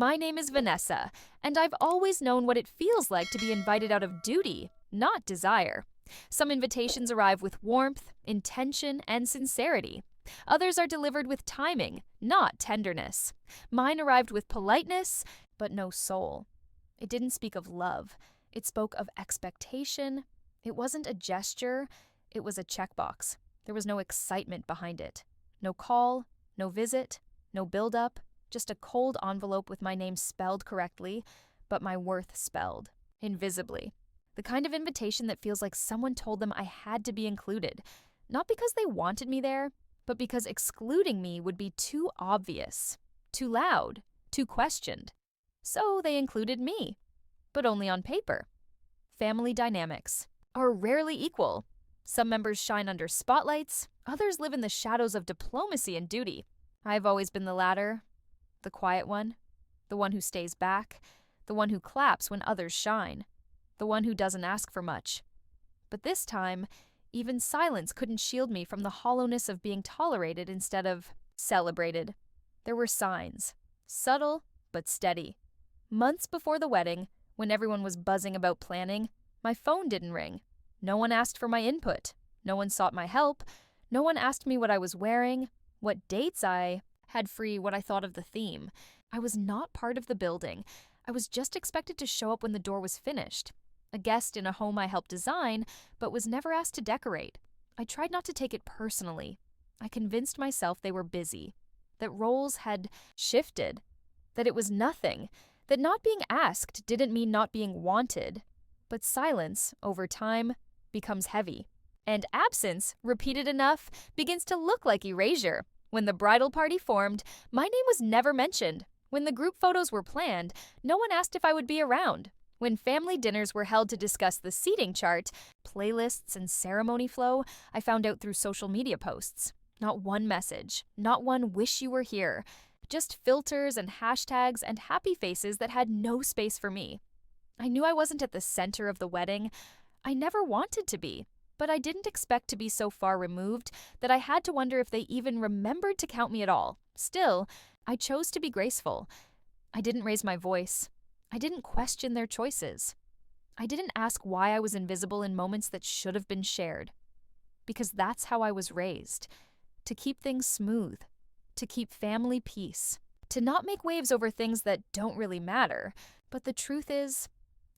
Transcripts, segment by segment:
My name is Vanessa, and I've always known what it feels like to be invited out of duty, not desire. Some invitations arrive with warmth, intention, and sincerity. Others are delivered with timing, not tenderness. Mine arrived with politeness, but no soul. It didn't speak of love. It spoke of expectation. It wasn't a gesture. It was a checkbox. There was no excitement behind it. No call, no visit, no build-up, just a cold envelope with my name spelled correctly, but my worth spelled, invisibly. The kind of invitation that feels like someone told them I had to be included, not because they wanted me there, but because excluding me would be too obvious, too loud, too questioned. So they included me, but only on paper. Family dynamics are rarely equal. Some members shine under spotlights, others live in the shadows of diplomacy and duty. I've always been the latter, the quiet one, the one who stays back, the one who claps when others shine, the one who doesn't ask for much. But this time, even silence couldn't shield me from the hollowness of being tolerated instead of celebrated. There were signs, subtle but steady. Months before the wedding, when everyone was buzzing about planning, my phone didn't ring. No one asked for my input. No one sought my help. No one asked me what I was wearing, what dates I had free, what I thought of the theme. I was not part of the building. I was just expected to show up when the door was finished. A guest in a home I helped design, but was never asked to decorate. I tried not to take it personally. I convinced myself they were busy, that roles had shifted, that it was nothing, that not being asked didn't mean not being wanted. But silence, over time, becomes heavy. And absence, repeated enough, begins to look like erasure. When the bridal party formed, my name was never mentioned. When the group photos were planned, no one asked if I would be around. When family dinners were held to discuss the seating chart, playlists, and ceremony flow, I found out through social media posts. Not one message, not one wish you were here. Just filters and hashtags and happy faces that had no space for me. I knew I wasn't at the center of the wedding. I never wanted to be, but I didn't expect to be so far removed that I had to wonder if they even remembered to count me at all. Still, I chose to be graceful. I didn't raise my voice. I didn't question their choices. I didn't ask why I was invisible in moments that should have been shared. Because that's how I was raised. To keep things smooth. To keep family peace. To not make waves over things that don't really matter. But the truth is,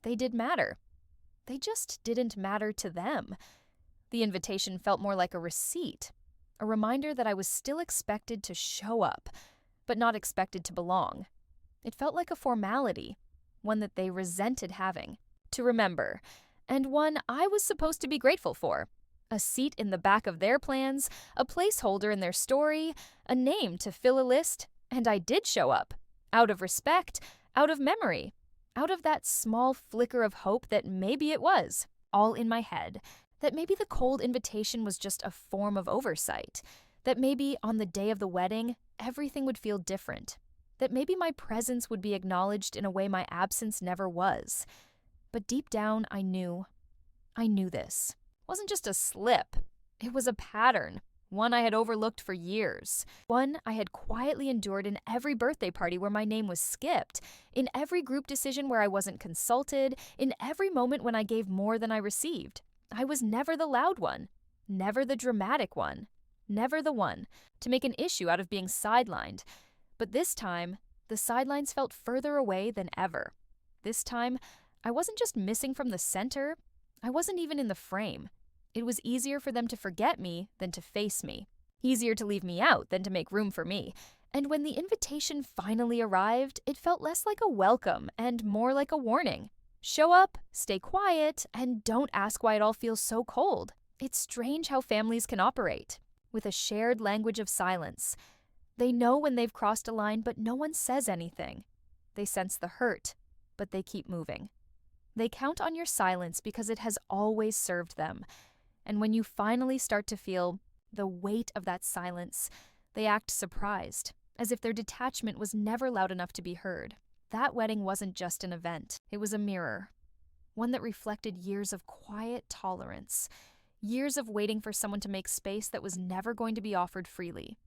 they did matter. They just didn't matter to them. The invitation felt more like a receipt. A reminder that I was still expected to show up, but not expected to belong. It felt like a formality. One that they resented having, to remember, and one I was supposed to be grateful for. A seat in the back of their plans, a placeholder in their story, a name to fill a list, and I did show up. Out of respect, out of memory, out of that small flicker of hope that maybe it was, all in my head, that maybe the cold invitation was just a form of oversight, that maybe on the day of the wedding, everything would feel different. That maybe my presence would be acknowledged in a way my absence never was. But deep down, I knew this. It wasn't just a slip. It was a pattern, one I had overlooked for years. One I had quietly endured in every birthday party where my name was skipped, in every group decision where I wasn't consulted, in every moment when I gave more than I received. I was never the loud one, never the dramatic one, never the one to make an issue out of being sidelined. But this time, the sidelines felt further away than ever. This time, I wasn't just missing from the center, I wasn't even in the frame. It was easier for them to forget me than to face me. Easier to leave me out than to make room for me. And when the invitation finally arrived, it felt less like a welcome and more like a warning. Show up, stay quiet, and don't ask why it all feels so cold. It's strange how families can operate, with a shared language of silence. They know when they've crossed a line, but no one says anything. They sense the hurt, but they keep moving. They count on your silence because it has always served them. And when you finally start to feel the weight of that silence, they act surprised, as if their detachment was never loud enough to be heard. That wedding wasn't just an event. It was a mirror. One that reflected years of quiet tolerance. Years of waiting for someone to make space that was never going to be offered freely.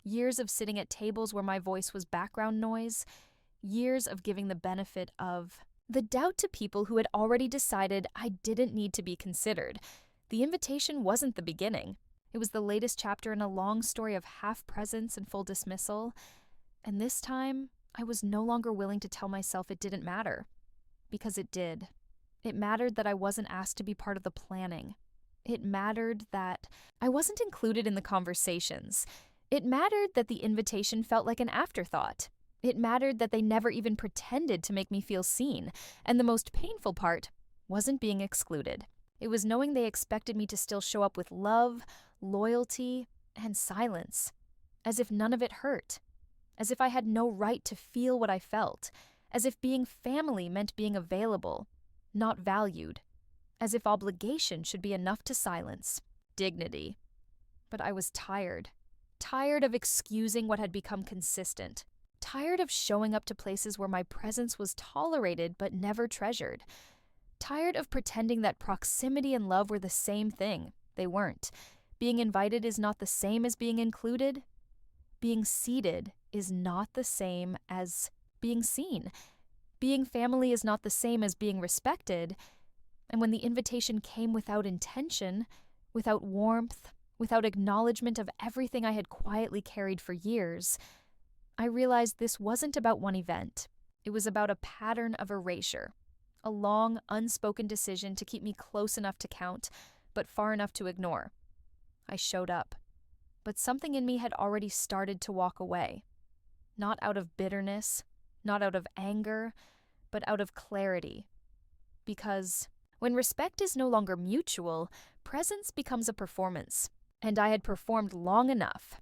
Years of sitting at tables where my voice was background noise. Years of giving the benefit of the doubt to people who had already decided I didn't need to be considered. The invitation wasn't the beginning. It was the latest chapter in a long story of half presence and full dismissal. And this time, I was no longer willing to tell myself it didn't matter. Because it did. It mattered that I wasn't asked to be part of the planning. It mattered that I wasn't included in the conversations. It mattered that the invitation felt like an afterthought. It mattered that they never even pretended to make me feel seen. And the most painful part wasn't being excluded. It was knowing they expected me to still show up with love, loyalty, and silence. As if none of it hurt. As if I had no right to feel what I felt. As if being family meant being available, not valued. As if obligation should be enough to silence dignity. But I was tired. Tired of excusing what had become consistent. Tired of showing up to places where my presence was tolerated but never treasured. Tired of pretending that proximity and love were the same thing. They weren't. Being invited is not the same as being included. Being seated is not the same as being seen. Being family is not the same as being respected. And when the invitation came without intention, without warmth, without acknowledgement of everything I had quietly carried for years, I realized this wasn't about one event. It was about a pattern of erasure. A long, unspoken decision to keep me close enough to count, but far enough to ignore. I showed up. But something in me had already started to walk away. Not out of bitterness, not out of anger, but out of clarity. Because when respect is no longer mutual, presence becomes a performance. And I had performed long enough.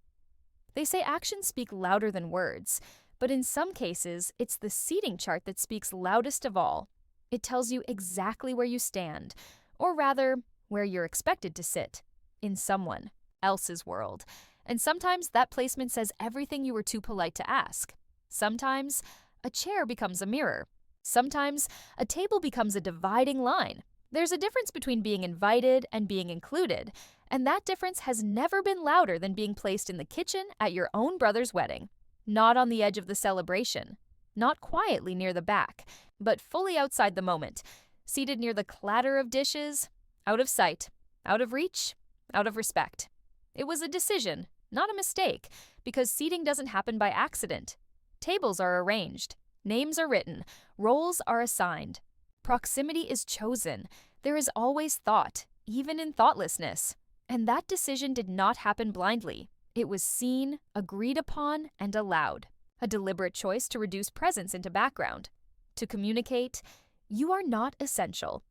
They say actions speak louder than words, but in some cases, it's the seating chart that speaks loudest of all. It tells you exactly where you stand, or rather, where you're expected to sit, in someone else's world. And sometimes that placement says everything you were too polite to ask. Sometimes a chair becomes a mirror. Sometimes a table becomes a dividing line. There's a difference between being invited and being included, and that difference has never been louder than being placed in the kitchen at your own brother's wedding. Not on the edge of the celebration, not quietly near the back, but fully outside the moment, seated near the clatter of dishes, out of sight, out of reach, out of respect. It was a decision, not a mistake, because seating doesn't happen by accident. Tables are arranged, names are written, roles are assigned. Proximity is chosen. There is always thought, even in thoughtlessness. And that decision did not happen blindly. It was seen, agreed upon, and allowed. A deliberate choice to reduce presence into background. To communicate, you are not essential.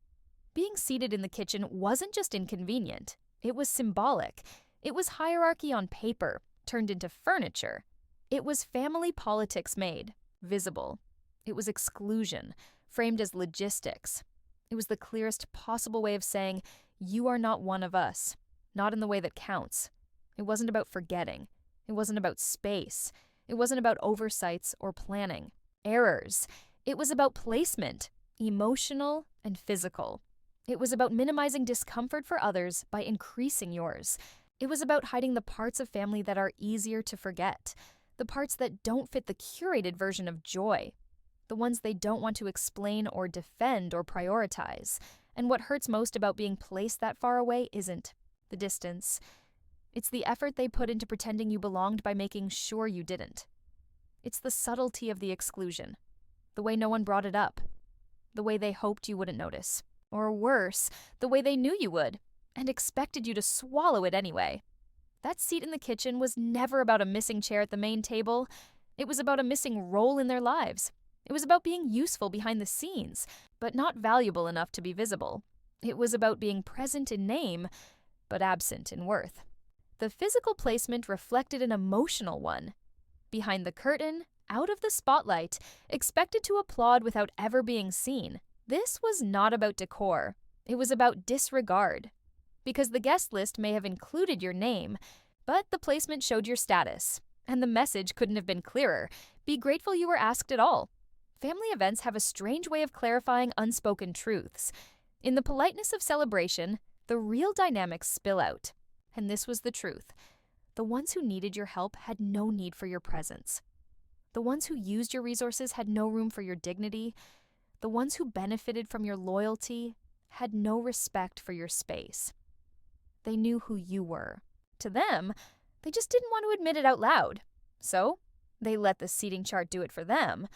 Being seated in the kitchen wasn't just inconvenient. It was symbolic. It was hierarchy on paper, turned into furniture. It was family politics made visible. It was exclusion, framed as logistics. It was the clearest possible way of saying, you are not one of us, not in the way that counts. It wasn't about forgetting. It wasn't about space. It wasn't about oversights or planning. Errors. It was about placement, emotional and physical. It was about minimizing discomfort for others by increasing yours. It was about hiding the parts of family that are easier to forget, the parts that don't fit the curated version of joy, the ones they don't want to explain or defend or prioritize. And what hurts most about being placed that far away isn't the distance. It's the effort they put into pretending you belonged by making sure you didn't. It's the subtlety of the exclusion, the way no one brought it up, the way they hoped you wouldn't notice, or worse, the way they knew you would and expected you to swallow it anyway. That seat in the kitchen was never about a missing chair at the main table. It was about a missing role in their lives. It was about being useful behind the scenes, but not valuable enough to be visible. It was about being present in name, but absent in worth. The physical placement reflected an emotional one. Behind the curtain, out of the spotlight, expected to applaud without ever being seen. This was not about decor. It was about disregard. Because the guest list may have included your name, but the placement showed your status. And the message couldn't have been clearer. Be grateful you were asked at all. Family events have a strange way of clarifying unspoken truths. In the politeness of celebration, the real dynamics spill out. And this was the truth. The ones who needed your help had no need for your presence. The ones who used your resources had no room for your dignity. The ones who benefited from your loyalty had no respect for your space. They knew who you were. To them, they just didn't want to admit it out loud. So, they let the seating chart do it for them.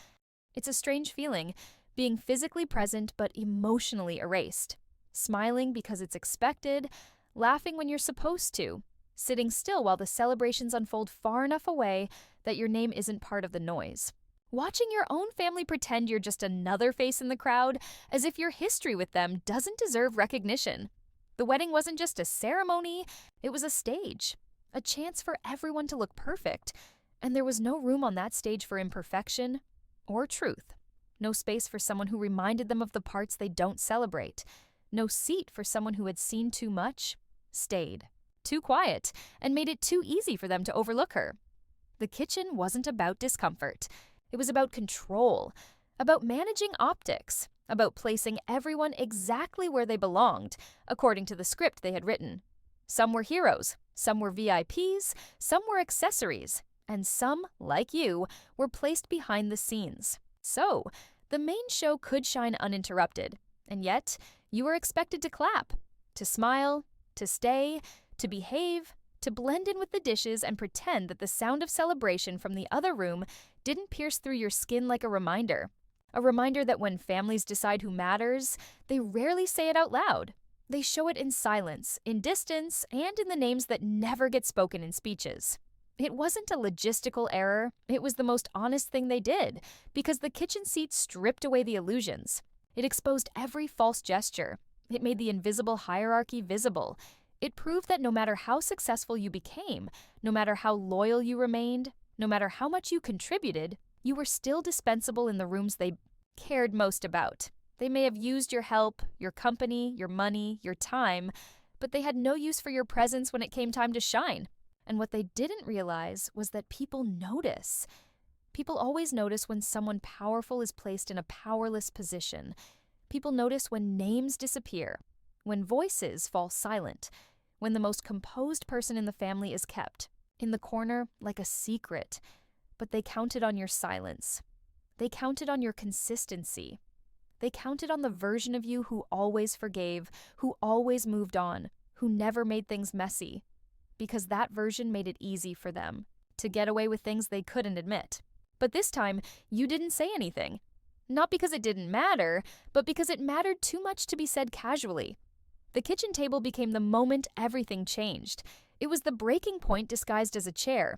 It's a strange feeling, being physically present but emotionally erased. Smiling because it's expected, laughing when you're supposed to, sitting still while the celebrations unfold far enough away that your name isn't part of the noise. Watching your own family pretend you're just another face in the crowd, as if your history with them doesn't deserve recognition. The wedding wasn't just a ceremony, it was a stage. A chance for everyone to look perfect. And there was no room on that stage for imperfection or truth. No space for someone who reminded them of the parts they don't celebrate. No seat for someone who had seen too much, stayed. Too quiet, and made it too easy for them to overlook her. The kitchen wasn't about discomfort. It was about control, about managing optics, about placing everyone exactly where they belonged, according to the script they had written. Some were heroes, some were VIPs, some were accessories, and some, like you, were placed behind the scenes. So, the main show could shine uninterrupted, and yet you were expected to clap, to smile, to stay, to behave, to blend in with the dishes and pretend that the sound of celebration from the other room didn't pierce through your skin like a reminder. A reminder that when families decide who matters, they rarely say it out loud. They show it in silence, in distance, and in the names that never get spoken in speeches. It wasn't a logistical error, it was the most honest thing they did, because the kitchen seat stripped away the illusions. It exposed every false gesture. It made the invisible hierarchy visible. It proved that no matter how successful you became, no matter how loyal you remained, no matter how much you contributed, you were still dispensable in the rooms they cared most about. They may have used your help, your company, your money, your time, but they had no use for your presence when it came time to shine. And what they didn't realize was that people notice. People always notice when someone powerful is placed in a powerless position. People notice when names disappear, when voices fall silent, when the most composed person in the family is kept in the corner like a secret. But they counted on your silence. They counted on your consistency. They counted on the version of you who always forgave, who always moved on, who never made things messy. Because that version made it easy for them to get away with things they couldn't admit. But this time, you didn't say anything. Not because it didn't matter, but because it mattered too much to be said casually. The kitchen table became the moment everything changed. It was the breaking point disguised as a chair.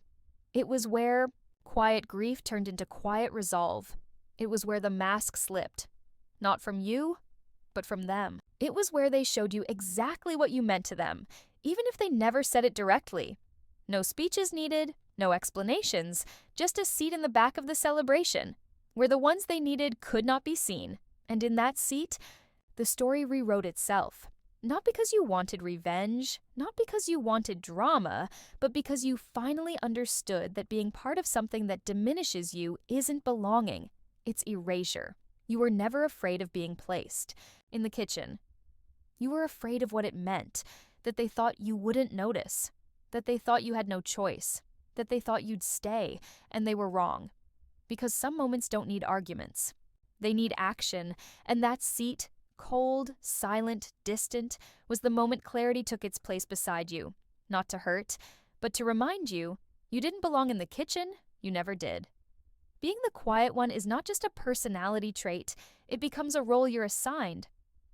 It was where quiet grief turned into quiet resolve. It was where the mask slipped. Not from you, but from them. It was where they showed you exactly what you meant to them, even if they never said it directly. No speeches needed, no explanations, just a seat in the back of the celebration, where the ones they needed could not be seen. And in that seat, the story rewrote itself. Not because you wanted revenge, not because you wanted drama, but because you finally understood that being part of something that diminishes you isn't belonging. It's erasure. You were never afraid of being placed in the kitchen. You were afraid of what it meant, that they thought you wouldn't notice, that they thought you had no choice, that they thought you'd stay, and they were wrong. Because some moments don't need arguments. They need action, and that seat, cold, silent, distant, was the moment clarity took its place beside you. Not to hurt, but to remind you, you didn't belong in the kitchen, you never did. Being the quiet one is not just a personality trait, it becomes a role you're assigned.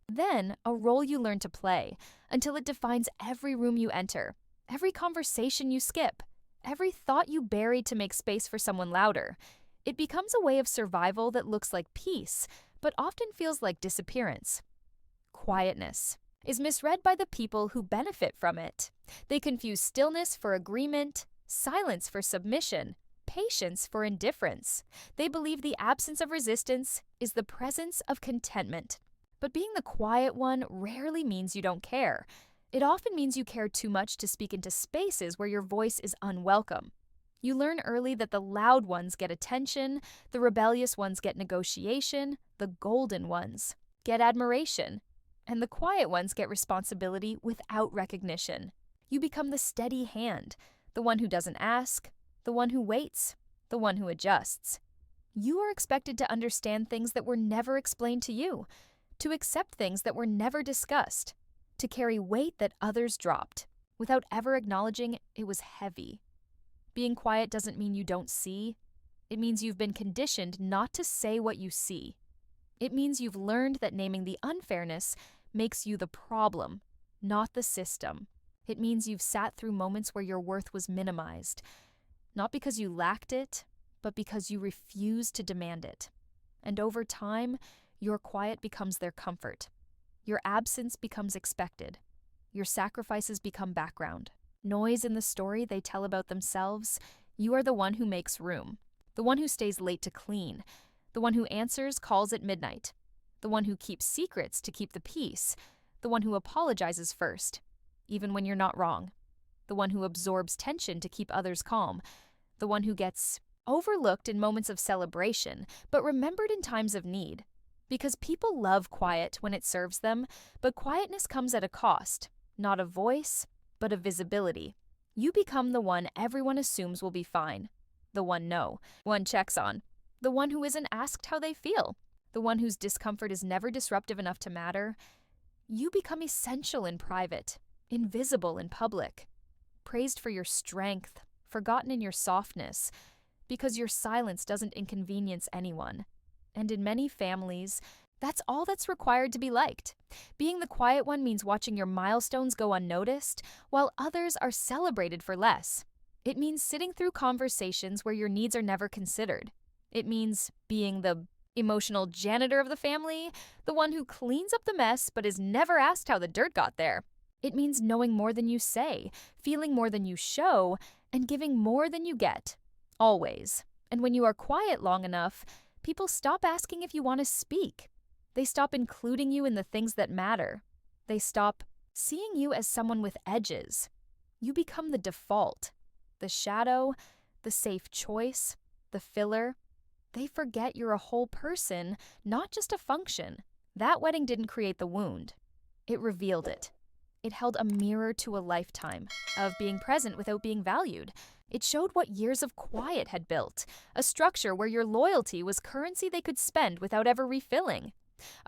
Then, a role you learn to play, until it defines every room you enter, every conversation you skip, every thought you bury to make space for someone louder. It becomes a way of survival that looks like peace, but often feels like disappearance. Quietness is misread by the people who benefit from it. They confuse stillness for agreement, silence for submission, patience for indifference. They believe the absence of resistance is the presence of contentment. But being the quiet one rarely means you don't care. It often means you care too much to speak into spaces where your voice is unwelcome. You learn early that the loud ones get attention, the rebellious ones get negotiation, the golden ones get admiration, and the quiet ones get responsibility without recognition. You become the steady hand, the one who doesn't ask, the one who waits, the one who adjusts. You are expected to understand things that were never explained to you, to accept things that were never discussed, to carry weight that others dropped, without ever acknowledging it was heavy. Being quiet doesn't mean you don't see. It means you've been conditioned not to say what you see. It means you've learned that naming the unfairness makes you the problem, not the system. It means you've sat through moments where your worth was minimized, not because you lacked it, but because you refused to demand it. And over time, your quiet becomes their comfort. Your absence becomes expected. Your sacrifices become background. Noise in the story they tell about themselves. You are the one who makes room, the one who stays late to clean, the one who answers calls at midnight, the one who keeps secrets to keep the peace, the one who apologizes first, even when you're not wrong, the one who absorbs tension to keep others calm, the one who gets overlooked in moments of celebration, but remembered in times of need. Because people love quiet when it serves them, but quietness comes at a cost, not a voice, but a visibility. You become the one everyone assumes will be fine, the one one checks on, the one who isn't asked how they feel, the one whose discomfort is never disruptive enough to matter. You become essential in private, invisible in public, praised for your strength, forgotten in your softness, because your silence doesn't inconvenience anyone. And in many families, that's all that's required to be liked. Being the quiet one means watching your milestones go unnoticed, while others are celebrated for less. It means sitting through conversations where your needs are never considered. It means being the emotional janitor of the family, the one who cleans up the mess but is never asked how the dirt got there. It means knowing more than you say, feeling more than you show, and giving more than you get. Always. And when you are quiet long enough, people stop asking if you want to speak. They stop including you in the things that matter. They stop seeing you as someone with edges. You become the default, the shadow, the safe choice, the filler. They forget you're a whole person, not just a function. That wedding didn't create the wound. It revealed it. It held a mirror to a lifetime of being present without being valued. It showed what years of quiet had built, a structure where your loyalty was currency they could spend without ever refilling,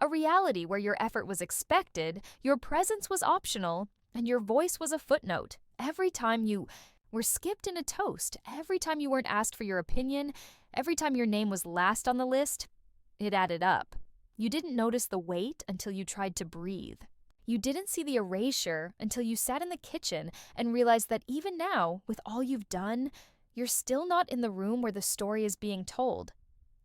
a reality where your effort was expected, your presence was optional, and your voice was a footnote. Every time you were skipped in a toast, every time you weren't asked for your opinion, every time your name was last on the list, it added up. You didn't notice the weight until you tried to breathe. You didn't see the erasure until you sat in the kitchen and realized that even now, with all you've done, you're still not in the room where the story is being told.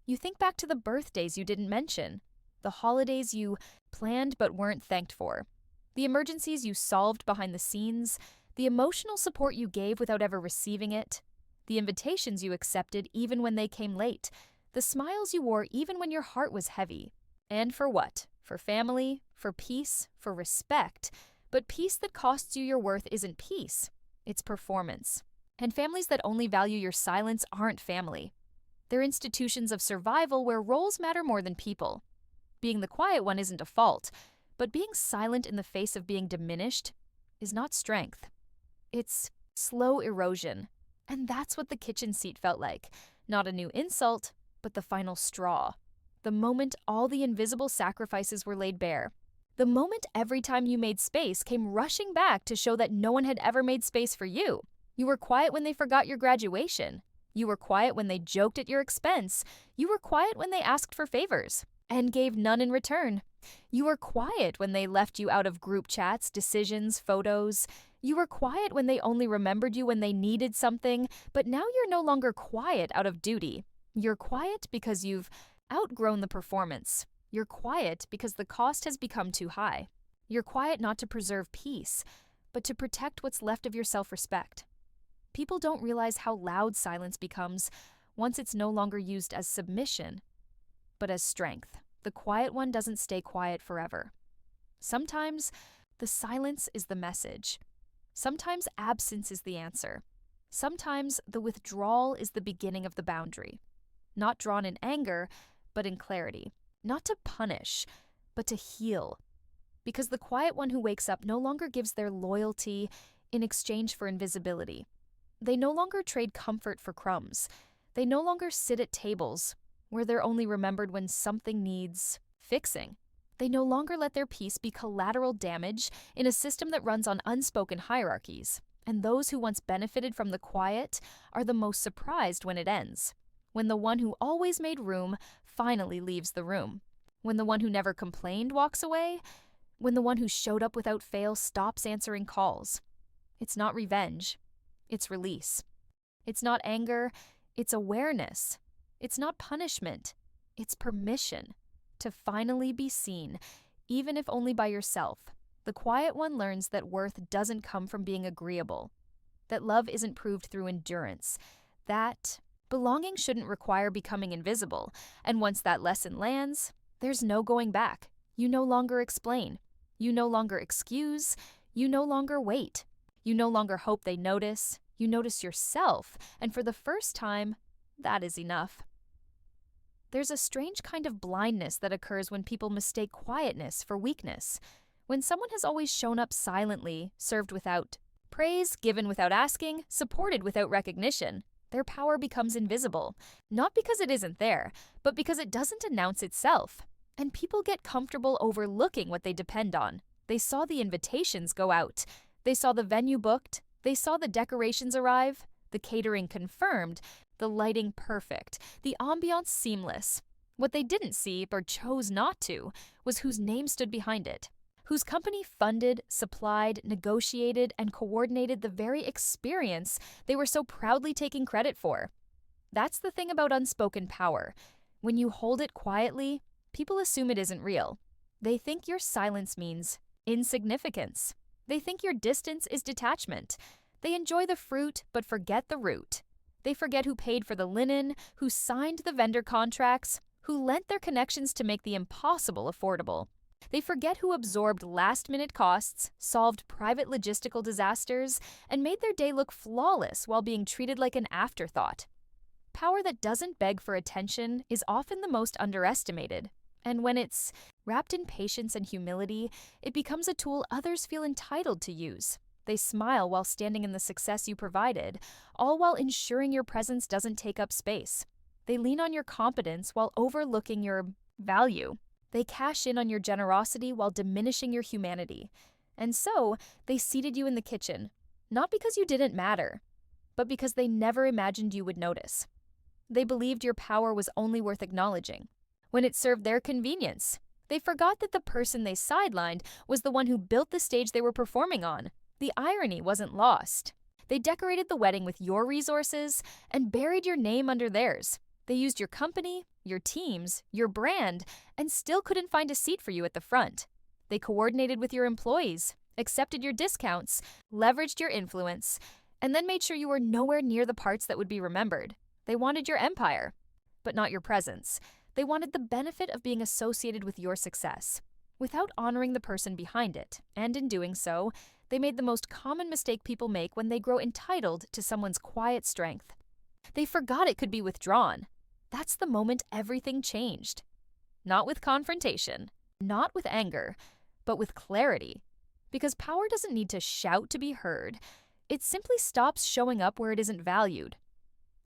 You think back to the birthdays you didn't mention, the holidays you planned but weren't thanked for, the emergencies you solved behind the scenes, the emotional support you gave without ever receiving it, the invitations you accepted even when they came late, the smiles you wore even when your heart was heavy. And for what? For family, for peace, for respect. But peace that costs you your worth isn't peace. It's performance. And families that only value your silence aren't family. They're institutions of survival where roles matter more than people. Being the quiet one isn't a fault, but being silent in the face of being diminished is not strength. It's slow erosion. And that's what the kitchen seat felt like. Not a new insult, but the final straw. The moment all the invisible sacrifices were laid bare. The moment every time you made space came rushing back to show that no one had ever made space for you. You were quiet when they forgot your graduation. You were quiet when they joked at your expense. You were quiet when they asked for favors and gave none in return. You were quiet when they left you out of group chats, decisions, photos. You were quiet when they only remembered you when they needed something, but now you're no longer quiet out of duty. You're quiet because you've outgrown the performance. You're quiet because the cost has become too high. You're quiet not to preserve peace, but to protect what's left of your self-respect. People don't realize how loud silence becomes once it's no longer used as submission, but as strength. The quiet one doesn't stay quiet forever. Sometimes the silence is the message. Sometimes absence is the answer. Sometimes the withdrawal is the beginning of the boundary. Not drawn in anger, but in clarity. Not to punish, but to heal. Because the quiet one who wakes up no longer gives their loyalty in exchange for invisibility. They no longer trade comfort for crumbs. They no longer sit at tables where they're only remembered when something needs fixing. They no longer let their peace be collateral damage in a system that runs on unspoken hierarchies. And those who once benefited from the quiet are the most surprised when it ends. When the one who always made room finally leaves the room. When the one who never complained walks away. When the one who showed up without fail stops answering calls. It's not revenge. It's release. It's not anger. It's awareness. It's not punishment. It's permission to finally be seen, even if only by yourself. The quiet one learns that worth doesn't come from being agreeable, that love isn't proved through endurance, that belonging shouldn't require becoming invisible, and once that lesson lands, there's no going back. You no longer explain. You no longer excuse. You no longer wait. You no longer hope they notice. You notice yourself, and for the first time, that is enough. There's a strange kind of blindness that occurs when people mistake quietness for weakness. When someone has always shown up silently, served without praise, given without asking, supported without recognition, their power becomes invisible. Not because it isn't there, but because it doesn't announce itself. And people get comfortable overlooking what they depend on. They saw the invitations go out. They saw the venue booked. They saw the decorations arrive, the catering confirmed, the lighting perfect, the ambiance seamless. What they didn't see, or chose not to, was whose name stood behind it. Whose company funded, supplied, negotiated, and coordinated the very experience they were so proudly taking credit for. That's the thing about unspoken power. When you hold it quietly, people assume it isn't real. They think your silence means insignificance. They think your distance is detachment. They enjoy the fruit but forget the root. They forget who paid for the linen, who signed the vendor contracts, who lent their connections to make the impossible affordable. They forget who absorbed last-minute costs, solved private logistical disasters, and made their day look flawless while being treated like an afterthought. Power that doesn't beg for attention is often the most underestimated, and when it's wrapped in patience and humility, it becomes a tool others feel entitled to use. They smile while standing in the success you provided, all while ensuring your presence doesn't take up space. They lean on your competence while overlooking your value. They cash in on your generosity while diminishing your humanity. And so, they seated you in the kitchen, not because you didn't matter, but because they never imagined you would notice. They believed your power was only worth acknowledging when it served their convenience. They forgot that the person they sidelined was the one who built the stage they were performing on. The irony wasn't lost. They decorated the wedding with your resources and buried your name under theirs. They used your company, your teams, your brand, and still couldn't find a seat for you at the front. They coordinated with your employees, accepted your discounts, leveraged your influence, and then made sure you were nowhere near the parts that would be remembered. They wanted your empire, but not your presence. They wanted the benefit of being associated with your success, without honoring the person behind it, and in doing so, they made the most common mistake people make when they grow entitled to someone's quiet strength. They forgot it could be withdrawn. That's the moment everything changed. Not with confrontation, not with anger, but with clarity. Because power doesn't need to shout to be heard. It simply stops showing up where it isn't valued.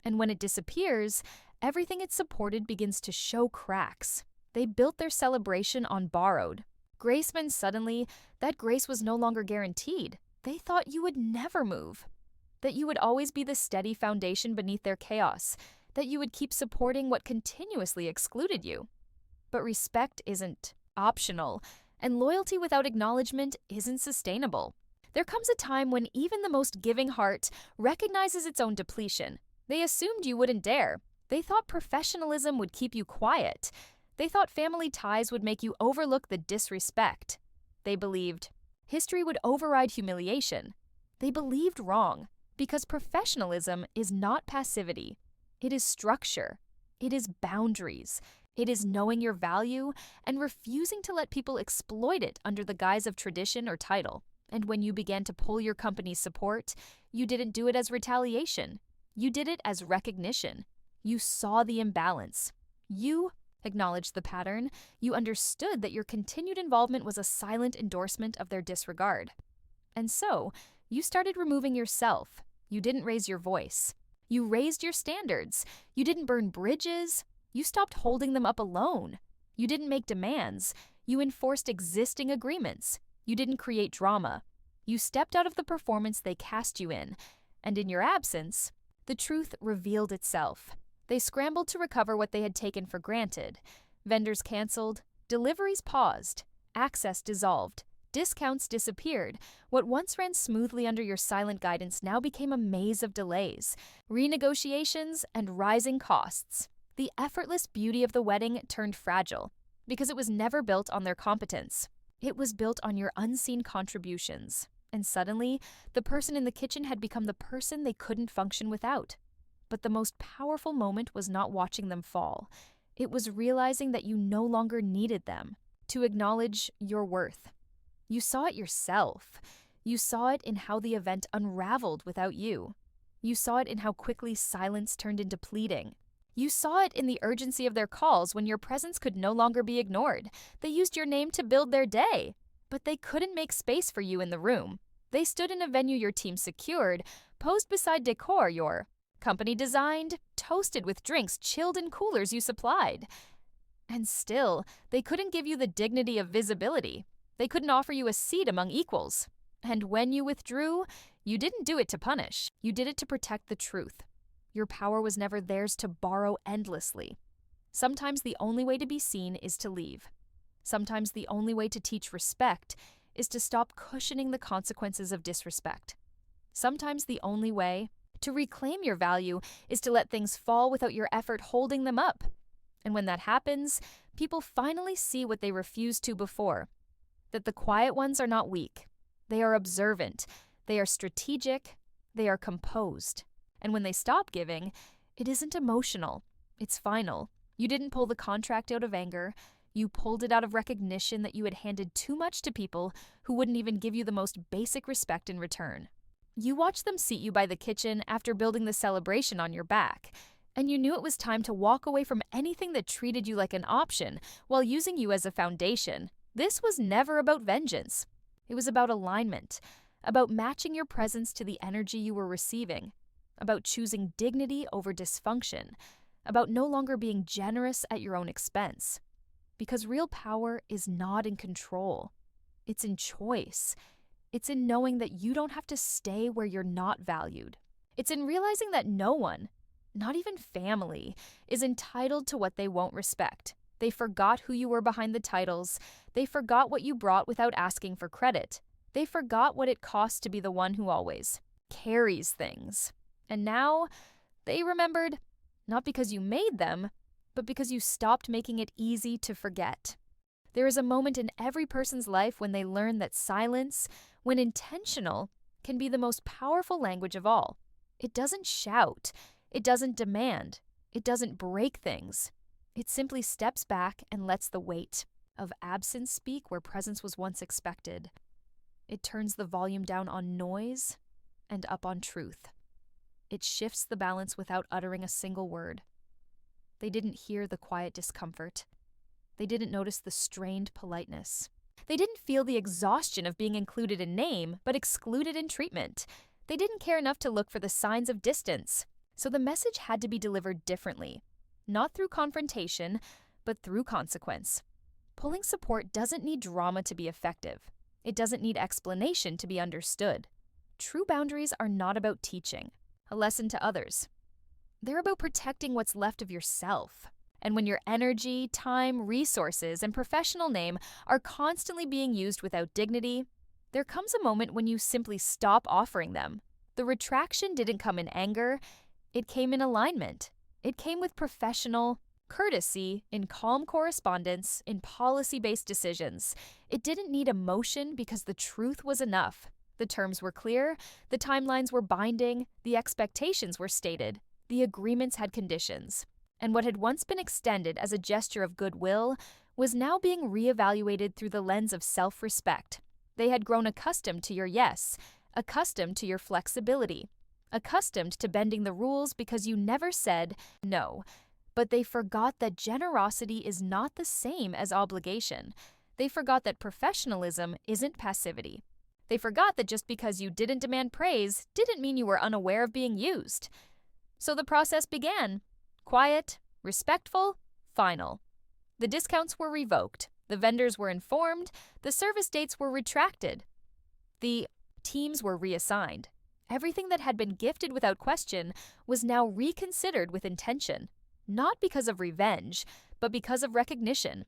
And when it disappears, everything it supported begins to show cracks. They built their celebration on borrowed. Grace meant suddenly that grace was no longer guaranteed. They thought you would never move. That you would always be the steady foundation beneath their chaos. That you would keep supporting what continuously excluded you. But respect isn't optional, and loyalty without acknowledgement isn't sustainable. There comes a time when even the most giving heart recognizes its own depletion. They assumed you wouldn't dare. They thought professionalism would keep you quiet. They thought family ties would make you overlook the disrespect. They believed history would override humiliation. They believed wrong, because professionalism is not passivity. It is structure. It is boundaries. It is knowing your value and refusing to let people exploit it under the guise of tradition or title. And when you began to pull your company's support, you didn't do it as retaliation. You did it as recognition. You saw the imbalance. You acknowledged the pattern. You understood that your continued involvement was a silent endorsement of their disregard. And so, you started removing yourself. You didn't raise your voice. You raised your standards. You didn't burn bridges. You stopped holding them up alone. You didn't make demands. You enforced existing agreements. You didn't create drama. You stepped out of the performance they cast you in. And in your absence, the truth revealed itself. They scrambled to recover what they had taken for granted. Vendors canceled. Deliveries paused. Access dissolved. Discounts disappeared. What once ran smoothly under your silent guidance now became a maze of delays, renegotiations, and rising costs. The effortless beauty of the wedding turned fragile because it was never built on their competence. It was built on your unseen contributions. And suddenly, the person in the kitchen had become the person they couldn't function without. But the most powerful moment was not watching them fall. It was realizing that you no longer needed them to acknowledge your worth. You saw it yourself. You saw it in how the event unraveled without you. You saw it in how quickly silence turned into pleading. You saw it in the urgency of their calls when your presence could no longer be ignored. They used your name to build their day, but they couldn't make space for you in the room. They stood in a venue your team secured, posed beside decor your company designed, toasted with drinks chilled in coolers you supplied. And still, they couldn't give you the dignity of visibility. They couldn't offer you a seat among equals. And when you withdrew, you didn't do it to punish. You did it to protect the truth. Your power was never theirs to borrow endlessly. Sometimes the only way to be seen is to leave. Sometimes the only way to teach respect is to stop cushioning the consequences of disrespect. Sometimes the only way to reclaim your value is to let things fall without your effort holding them up. And when that happens, people finally see what they refused to before. That the quiet ones are not weak. They are observant. They are strategic. They are composed. And when they stop giving, it isn't emotional. It's final. You didn't pull the contract out of anger. You pulled it out of recognition that you had handed too much to people who wouldn't even give you the most basic respect in return. You watched them seat you by the kitchen after building the celebration on your back, and you knew it was time to walk away from anything that treated you like an option while using you as a foundation. This was never about vengeance. It was about alignment, about matching your presence to the energy you were receiving, about choosing dignity over dysfunction, about no longer being generous at your own expense. Because real power is not in control. It's in choice. It's in knowing that you don't have to stay where you're not valued. It's in realizing that no one, not even family, is entitled to what they won't respect. They forgot who you were behind the titles. They forgot what you brought without asking for credit. They forgot what it costs to be the one who always carries things. And now, they remembered, not because you made them, but because you stopped making it easy to forget. There is a moment in every person's life when they learn that silence, when intentional, can be the most powerful language of all. It doesn't shout. It doesn't demand. It doesn't break things. It simply steps back and lets the weight of absence speak where presence was once expected. It turns the volume down on noise and up on truth. It shifts the balance without uttering a single word. They didn't hear the quiet discomfort. They didn't notice the strained politeness. They didn't feel the exhaustion of being included in name, but excluded in treatment. They didn't care enough to look for the signs of distance. So the message had to be delivered differently. Not through confrontation, but through consequence. Pulling support doesn't need drama to be effective. It doesn't need explanation to be understood. True boundaries are not about teaching, a lesson to others. They're about protecting what's left of yourself. And when your energy, time, resources, and professional name are constantly being used without dignity, there comes a moment when you simply stop offering them. The retraction didn't come in anger. It came in alignment. It came with professional courtesy, in calm correspondence, in policy-based decisions. It didn't need emotion because the truth was enough. The terms were clear, the timelines were binding, the expectations were stated, the agreements had conditions. And what had once been extended as a gesture of goodwill was now being reevaluated through the lens of self-respect. They had grown accustomed to your yes, accustomed to your flexibility, accustomed to bending the rules because you never said no. But they forgot that generosity is not the same as obligation. They forgot that professionalism isn't passivity. They forgot that just because you didn't demand praise didn't mean you were unaware of being used. So the process began. Quiet, respectful, final. The discounts were revoked, the vendors were informed, the service dates were retracted. The teams were reassigned. Everything that had been gifted without question was now reconsidered with intention, not because of revenge, but because of recognition.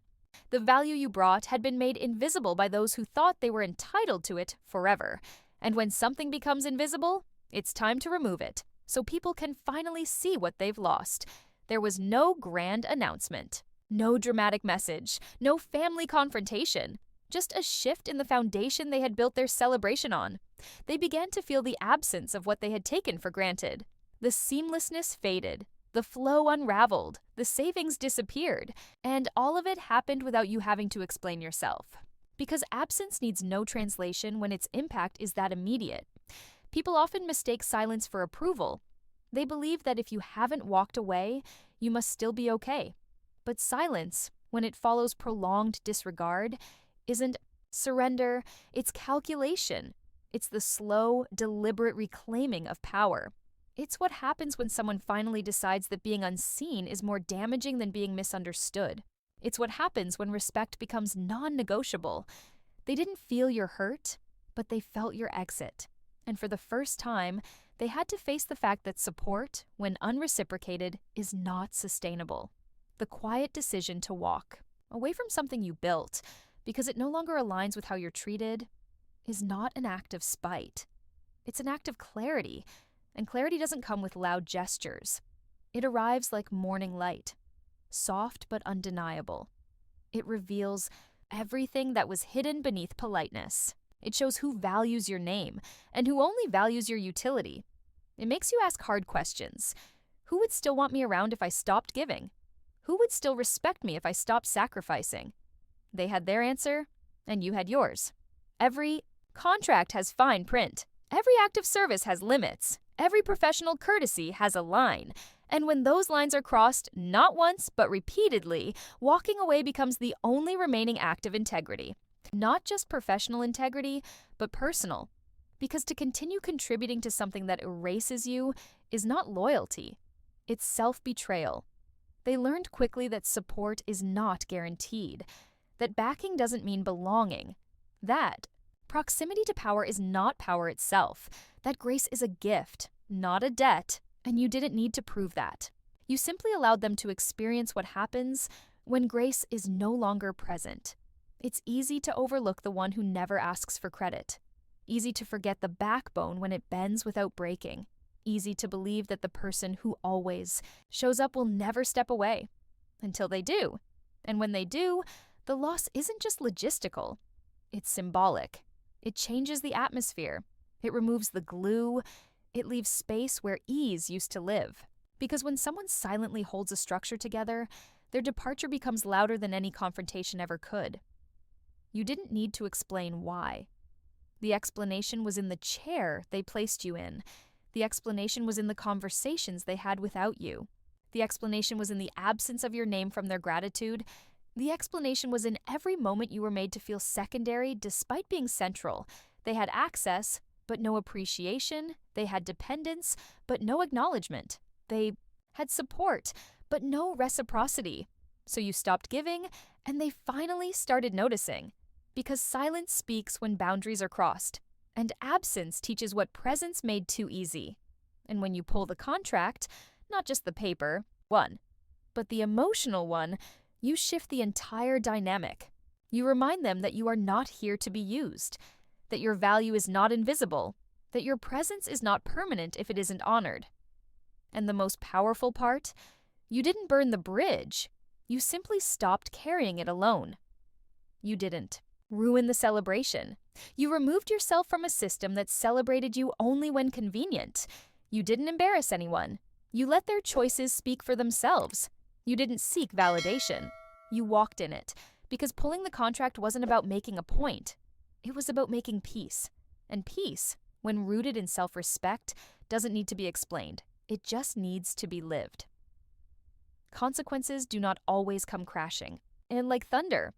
The value you brought had been made invisible by those who thought they were entitled to it forever. And when something becomes invisible, it's time to remove it, so people can finally see what they've lost. There was no grand announcement, no dramatic message, no family confrontation, just a shift in the foundation they had built their celebration on. They began to feel the absence of what they had taken for granted. The seamlessness faded, the flow unraveled, the savings disappeared, and all of it happened without you having to explain yourself. Because absence needs no translation when its impact is that immediate. People often mistake silence for approval. They believe that if you haven't walked away, you must still be okay. But silence, when it follows prolonged disregard, isn't surrender, it's calculation. It's the slow, deliberate reclaiming of power. It's what happens when someone finally decides that being unseen is more damaging than being misunderstood. It's what happens when respect becomes non-negotiable. They didn't feel your hurt, but they felt your exit. And for the first time, they had to face the fact that support, when unreciprocated, is not sustainable. The quiet decision to walk away from something you built because it no longer aligns with how you're treated is not an act of spite. It's an act of clarity, and clarity doesn't come with loud gestures. It arrives like morning light, soft but undeniable. It reveals everything that was hidden beneath politeness. It shows who values your name and who only values your utility. It makes you ask hard questions. Who would still want me around if I stopped giving? Who would still respect me if I stopped sacrificing? They had their answer, and you had yours. Every contract has fine print. Every act of service has limits. Every professional courtesy has a line. And when those lines are crossed, not once, but repeatedly, walking away becomes the only remaining act of integrity. Not just professional integrity, but personal. Because to continue contributing to something that erases you is not loyalty. It's self-betrayal. They learned quickly that support is not guaranteed, that backing doesn't mean belonging, that proximity to power is not power itself, that grace is a gift, not a debt, and you didn't need to prove that. You simply allowed them to experience what happens when grace is no longer present. It's easy to overlook the one who never asks for credit. Easy to forget the backbone when it bends without breaking. Easy to believe that the person who always shows up will never step away. Until they do. And when they do, the loss isn't just logistical. It's symbolic. It changes the atmosphere. It removes the glue. It leaves space where ease used to live. Because when someone silently holds a structure together, their departure becomes louder than any confrontation ever could. You didn't need to explain why. The explanation was in the chair they placed you in. The explanation was in the conversations they had without you. The explanation was in the absence of your name from their gratitude. The explanation was in every moment you were made to feel secondary despite being central. They had access, but no appreciation. They had dependence, but no acknowledgement. They had support, but no reciprocity. So you stopped giving, and they finally started noticing. Because silence speaks when boundaries are crossed, and absence teaches what presence made too easy. And when you pull the contract, not just the paper, one, but the emotional one, you shift the entire dynamic. You remind them that you are not here to be used, that your value is not invisible, that your presence is not permanent if it isn't honored. And the most powerful part? You didn't burn the bridge. You simply stopped carrying it alone. You didn't ruin the celebration. You removed yourself from a system that celebrated you only when convenient. You didn't embarrass anyone. You let their choices speak for themselves. You didn't seek validation. You walked in it, because pulling the contract wasn't about making a point. It was about making peace. And peace, when rooted in self-respect, doesn't need to be explained. It just needs to be lived. Consequences do not always come crashing. And like thunder,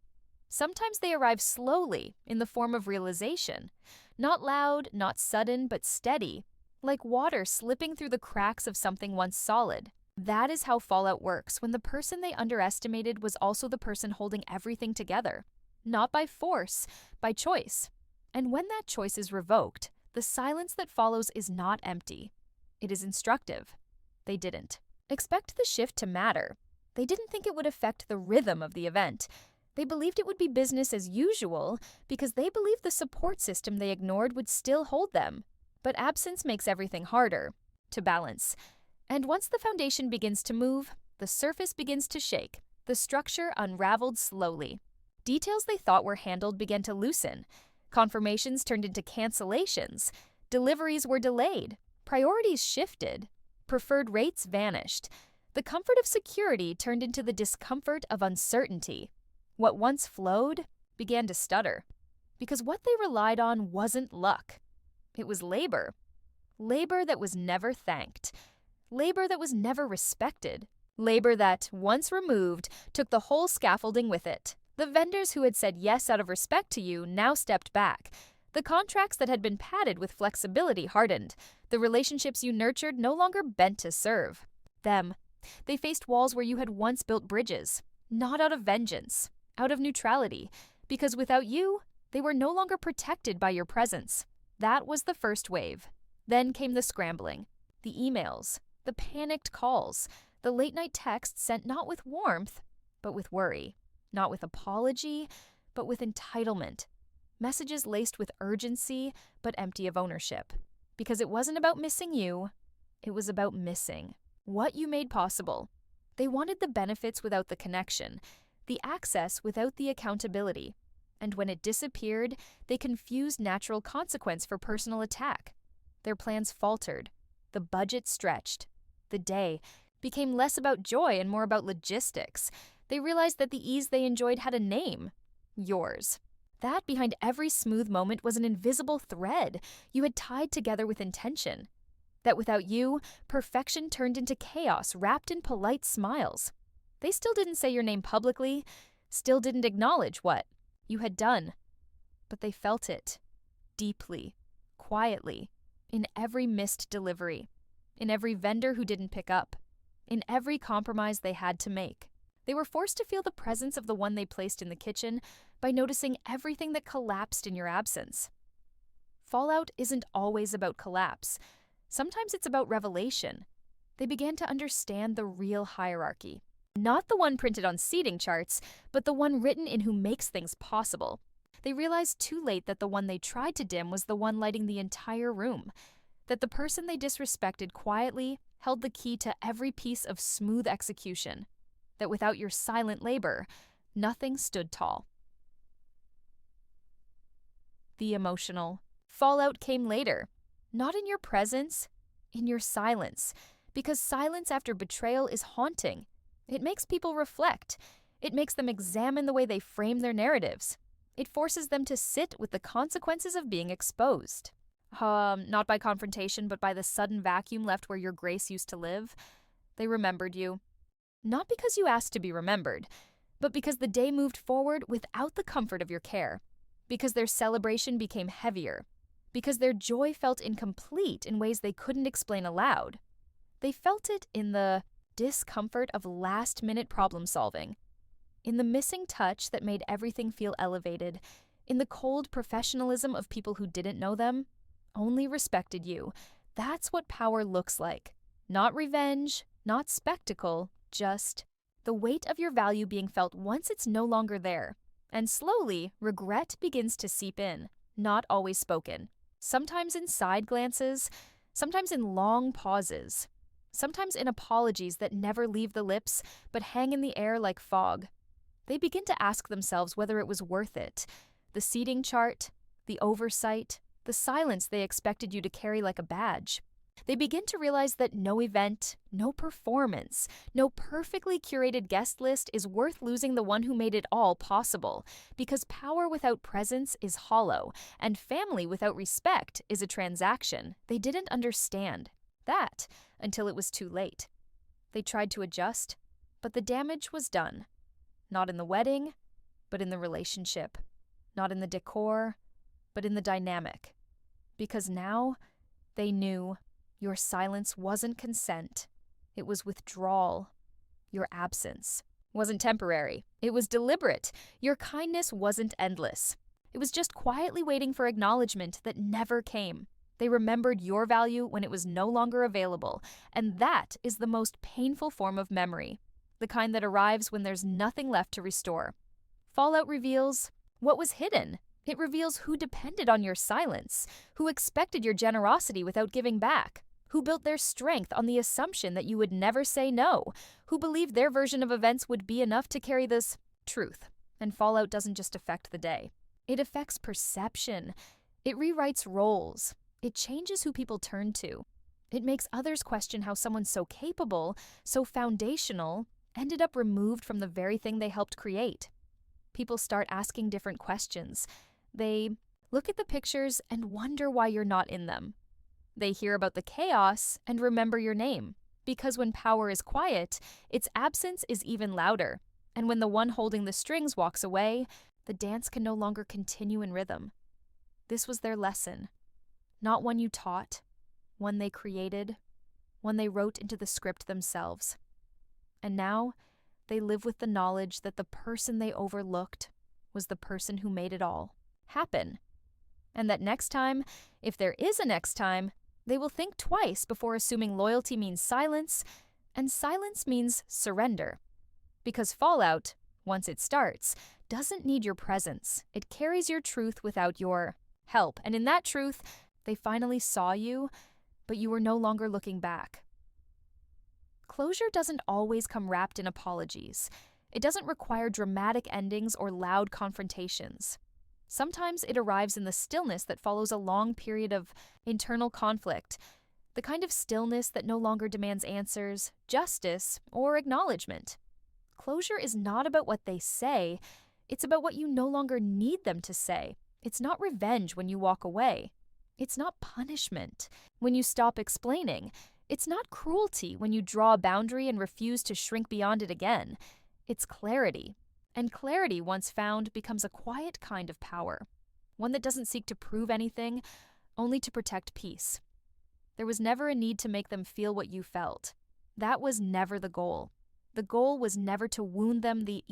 sometimes they arrive slowly in the form of realization. Not loud, not sudden, but steady. like water slipping through the cracks of something once solid. That is how fallout works when the person they underestimated was also the person holding everything together. Not by force, by choice. And when that choice is revoked, the silence that follows is not empty. It is instructive. They didn't expect the shift to matter. They didn't think it would affect the rhythm of the event. They believed it would be business as usual because they believed the support system they ignored would still hold them. But absence makes everything harder to balance. And once the foundation begins to move, the surface begins to shake. The structure unraveled slowly. Details they thought were handled began to loosen. Confirmations turned into cancellations. Deliveries were delayed. Priorities shifted. Preferred rates vanished. The comfort of security turned into the discomfort of uncertainty. What once flowed began to stutter. Because what they relied on wasn't luck. It was labor. Labor that was never thanked. Labor that was never respected. Labor that, once removed, took the whole scaffolding with it. The vendors who had said yes out of respect to you now stepped back. The contracts that had been padded with flexibility hardened. The relationships you nurtured no longer bent to serve them. They faced walls where you had once built bridges, not out of vengeance, out of neutrality, because without you, they were no longer protected by your presence. That was the first wave. Then came the scrambling, the emails, the panicked calls, the late-night texts sent not with warmth, but with worry, not with apology, but with entitlement. Messages laced with urgency, but empty of ownership. Because it wasn't about missing you, it was about missing what you made possible. They wanted the benefits without the connection, the access without the accountability. And when it disappeared, they confused natural consequence for personal attack. Their plans faltered. The budget stretched. The day became less about joy and more about logistics. They realized that the ease they enjoyed had a name. Yours. That behind every smooth moment was an invisible thread you had tied together with intention. That without you, perfection turned into chaos wrapped in polite smiles. They still didn't say your name publicly, still didn't acknowledge what you had done. But they felt it. Deeply. Quietly. In every missed delivery. In every vendor who didn't pick up. In every compromise they had to make. They were forced to feel the presence of the one they placed in the kitchen by noticing everything that collapsed in your absence. Fallout isn't always about collapse. Sometimes it's about revelation. They began to understand the real hierarchy. Not the one printed on seating charts, but the one written in who makes things possible. They realized too late that the one they tried to dim was the one lighting the entire room. That the person they disrespected quietly held the key to every piece of smooth execution. That without your silent labor, nothing stood tall. The emotional fallout came later. Not in your presence, in your silence. Because silence after betrayal is haunting. It makes people reflect. It makes them examine the way they frame their narratives. It forces them to sit with the consequences of being exposed. Not by confrontation, but by the sudden vacuum left where your grace used to live. They remembered you. Not because you asked to be remembered, but because the day moved forward without the comfort of your care. Because their celebration became heavier. Because their joy felt incomplete in ways they couldn't explain aloud. They felt it in the discomfort of last-minute problem-solving. In the missing touch that made everything feel elevated. In the cold professionalism of people who didn't know them, only respected you. That's what power looks like. Not revenge, not spectacle, just the weight of your value being felt once it's no longer there. And slowly, regret begins to seep in, not always spoken. Sometimes in side glances, sometimes in long pauses, sometimes in apologies that never leave the lips but hang in the air like fog. They begin to ask themselves whether it was worth it. The seating chart, the oversight, the silence they expected you to carry like a badge. They begin to realize that no event, no performance, no perfectly curated guest list is worth losing the one who made it all possible, because power without presence is hollow, and family without respect is a transaction. They didn't understand that until it was too late. They tried to adjust, but the damage was done. Not in the wedding, but in the relationship. Not in the decor, but in the dynamic. Because now they knew Your silence wasn't consent. It was withdrawal. Your absence wasn't temporary. It was deliberate. Your kindness wasn't endless. It was just quietly waiting for acknowledgement that never came. They remembered your value when it was no longer available, and that is the most painful form of memory, the kind that arrives when there's nothing left to restore. Fallout reveals what was hidden. It reveals who depended on your silence, who expected your generosity without giving back, who built their strength on the assumption that you would never say no, who believed their version of events would be enough to carry this truth. And fallout doesn't just affect the day. It affects perception. It rewrites roles. It changes who people turn to. It makes others question how someone so capable, so foundational, ended up removed from the very thing they helped create. People start asking different questions. They look at the pictures and wonder why you're not in them. They hear about the chaos and remember your name. Because when power is quiet, its absence is even louder. And when the one holding the strings walks away, the dance can no longer continue in rhythm. This was their lesson. Not one you taught, one they created, one they wrote into the script themselves. And now, they live with the knowledge that the person they overlooked was the person who made it all happen. And that next time, if there is a next time, they will think twice before assuming loyalty means silence, and silence means surrender. Because fallout, once it starts, doesn't need your presence. It carries your truth without your help. And in that truth, they finally saw you, but you were no longer looking back. Closure doesn't always come wrapped in apologies. It doesn't require dramatic endings or loud confrontations. Sometimes it arrives in the stillness that follows a long period of internal conflict, the kind of stillness that no longer demands answers, justice, or acknowledgement. Closure is not about what they say, it's about what you no longer need them to say. It's not revenge when you walk away. It's not punishment when you stop explaining. It's not cruelty when you draw a boundary and refuse to shrink beyond it again. It's clarity. And clarity, once found, becomes a quiet kind of power. One that doesn't seek to prove anything, only to protect peace. There was never a need to make them feel what you felt. That was never the goal. The goal was never to wound them the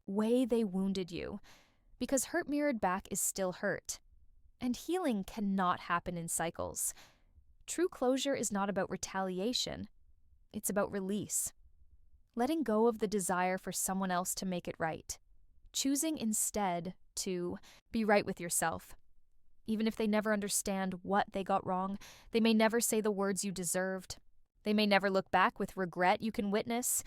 way they wounded you. Because hurt mirrored back is still hurt. And healing cannot happen in cycles. True closure is not about retaliation. It's about release. Letting go of the desire for someone else to make it right. Choosing instead to be right with yourself. Even if they never understand what they got wrong, they may never say the words you deserved. They may never look back with regret you can witness.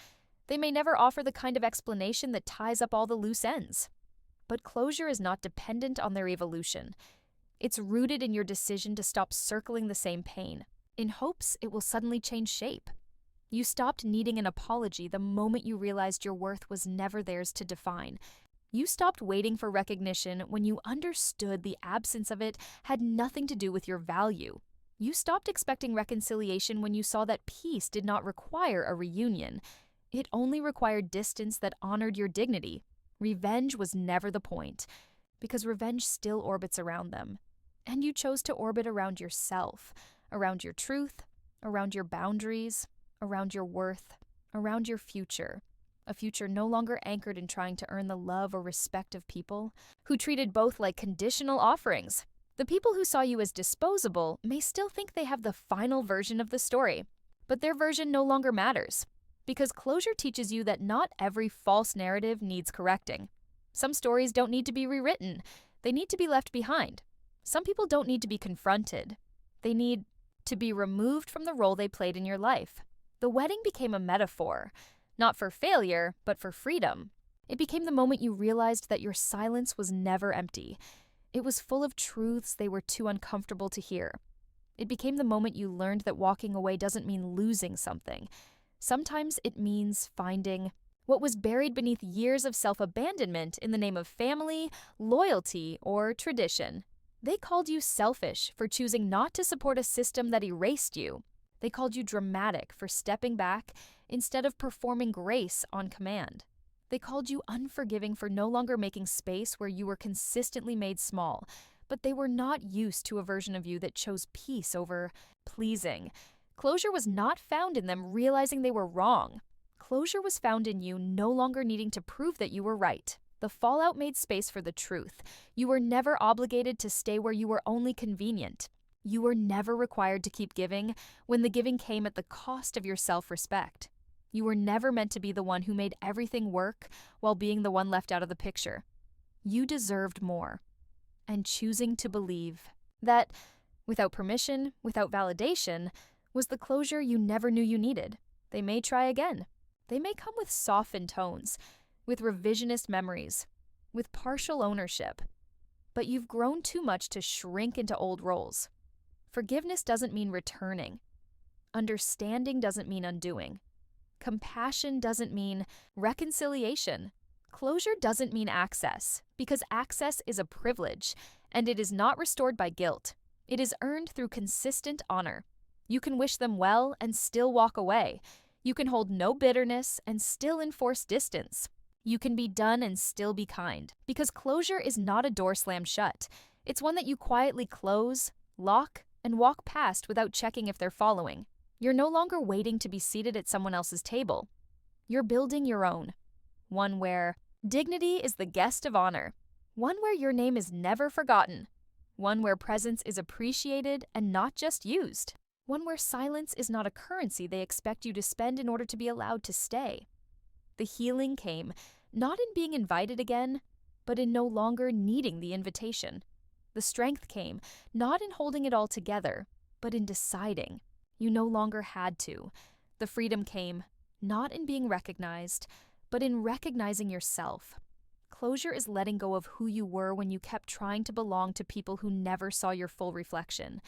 They may never offer the kind of explanation that ties up all the loose ends. But closure is not dependent on their evolution. It's rooted in your decision to stop circling the same pain, in hopes it will suddenly change shape. You stopped needing an apology the moment you realized your worth was never theirs to define. You stopped waiting for recognition when you understood the absence of it had nothing to do with your value. You stopped expecting reconciliation when you saw that peace did not require a reunion. It only required distance that honored your dignity. Revenge was never the point, because revenge still orbits around them. And you chose to orbit around yourself, around your truth, around your boundaries, around your worth, around your future. A future no longer anchored in trying to earn the love or respect of people who treated both like conditional offerings. The people who saw you as disposable may still think they have the final version of the story, but their version no longer matters. Because closure teaches you that not every false narrative needs correcting. Some stories don't need to be rewritten. They need to be left behind. Some people don't need to be confronted. They need to be removed from the role they played in your life. The wedding became a metaphor, not for failure, but for freedom. It became the moment you realized that your silence was never empty. It was full of truths they were too uncomfortable to hear. It became the moment you learned that walking away doesn't mean losing something. Sometimes it means finding what was buried beneath years of self-abandonment in the name of family, loyalty, or tradition. They called you selfish for choosing not to support a system that erased you. They called you dramatic for stepping back instead of performing grace on command. They called you unforgiving for no longer making space where you were consistently made small, but they were not used to a version of you that chose peace over pleasing, Closure was not found in them realizing they were wrong. Closure was found in you no longer needing to prove that you were right. The fallout made space for the truth. You were never obligated to stay where you were only convenient. You were never required to keep giving when the giving came at the cost of your self-respect. You were never meant to be the one who made everything work while being the one left out of the picture. You deserved more. And choosing to believe that, without permission, without validation, was the closure you never knew you needed. They may try again. They may come with softened tones, with revisionist memories, with partial ownership. But you've grown too much to shrink into old roles. Forgiveness doesn't mean returning. Understanding doesn't mean undoing. Compassion doesn't mean reconciliation. Closure doesn't mean access, because access is a privilege, and it is not restored by guilt. It is earned through consistent honor. You can wish them well and still walk away. You can hold no bitterness and still enforce distance. You can be done and still be kind, because closure is not a door slammed shut. It's one that you quietly close, lock, and walk past without checking if they're following. You're no longer waiting to be seated at someone else's table. You're building your own. One where dignity is the guest of honor. One where your name is never forgotten. One where presence is appreciated and not just used. One where silence is not a currency they expect you to spend in order to be allowed to stay. The healing came not in being invited again, but in no longer needing the invitation. The strength came not in holding it all together, but in deciding. You no longer had to. The freedom came not in being recognized, but in recognizing yourself. Closure is letting go of who you were when you kept trying to belong to people who never saw your full reflection.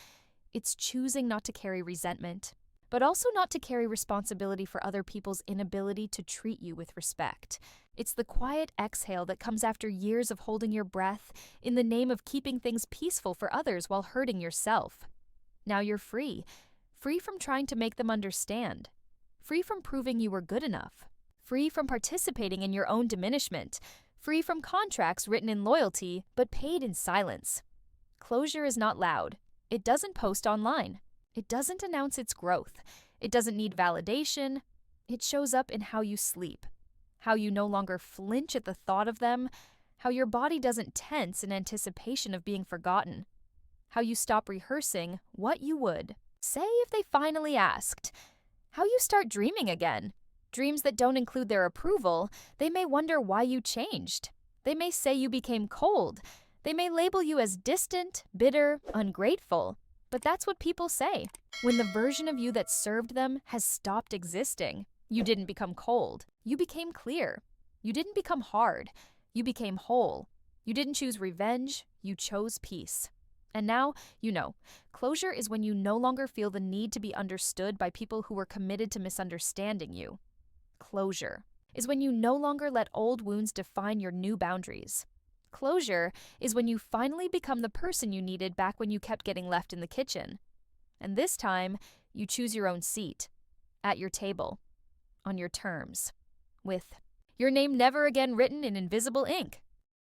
It's choosing not to carry resentment, but also not to carry responsibility for other people's inability to treat you with respect. It's the quiet exhale that comes after years of holding your breath in the name of keeping things peaceful for others while hurting yourself. Now you're free. Free from trying to make them understand. Free from proving you were good enough. Free from participating in your own diminishment. Free from contracts written in loyalty, but paid in silence. Closure is not loud. It doesn't post online. It doesn't announce its growth. It doesn't need validation. It shows up in how you sleep, how you no longer flinch at the thought of them, how your body doesn't tense in anticipation of being forgotten, how you stop rehearsing what you would say if they finally asked, how you start dreaming again. Dreams that don't include their approval. They may wonder why you changed. They may say you became cold. They may label you as distant, bitter, ungrateful. But that's what people say. When the version of you that served them has stopped existing, you didn't become cold. You became clear. You didn't become hard. You became whole. You didn't choose revenge. You chose peace. And now, you know, closure is when you no longer feel the need to be understood by people who were committed to misunderstanding you. Closure is when you no longer let old wounds define your new boundaries. Closure is when you finally become the person you needed back when you kept getting left in the kitchen. And this time, you choose your own seat, at your table, on your terms, with your name never again written in invisible ink.